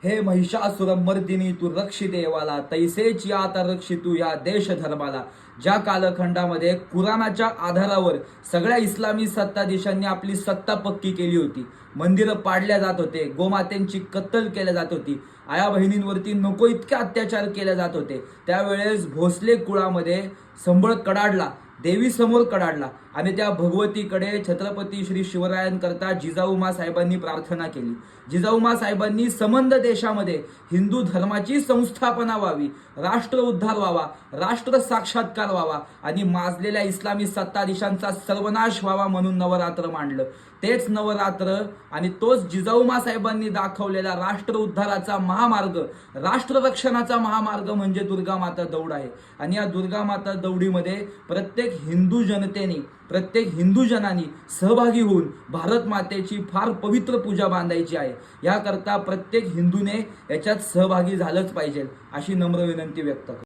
हे महिषासुरमर्दिनी तू रक्षी देवाला, तैसेची आता रक्षितू या देश धर्माला. ज्या कालखंडामध्ये कुराणाच्या आधारावर सगळ्या इस्लामी सत्ताधीशांनी आपली सत्ता पक्की केली होती, मंदिरं पाडल्या जात होते, गोमातेंची कत्तल केल्या जात होती, आया बहिणींवरती नको इतके अत्याचार केले जात होते, त्यावेळेस भोसले कुळामध्ये संबळ कडाडला, देवी समोर कडाडला आणि त्या भगवतीकडे छत्रपती श्री शिवरायांकरता जिजाऊमा साहेबांनी प्रार्थना केली. जिजाऊमा साहेबांनी संबंध देशामध्ये हिंदू धर्माची संस्थापना व्हावी, राष्ट्र उद्धार व्हावा, राष्ट्र साक्षात्कार व्हावा आणि माजलेल्या इस्लामी सत्ताधीशांचा सर्वनाश व्हावा म्हणून नवरात्र मांडलं. तेच नवरात्र आणि तोच जिजाऊमा साहेबांनी दाखवलेला राष्ट्र उद्धाराचा महामार्ग, राष्ट्र रक्षणाचा महामार्ग म्हणजे दुर्गा माता दौड आहे. आणि या दुर्गा माता दौडीमध्ये प्रत्येक हिंदू जनतेने, प्रत्येक हिंदू जनांनी सहभागी होऊन भारत मातेची फार पवित्र पूजा बांधायची आहे. याकरता प्रत्येक हिंदूने याच्यात सहभागी झालंच पाहिजे अशी नम्र विनंती व्यक्त करतो.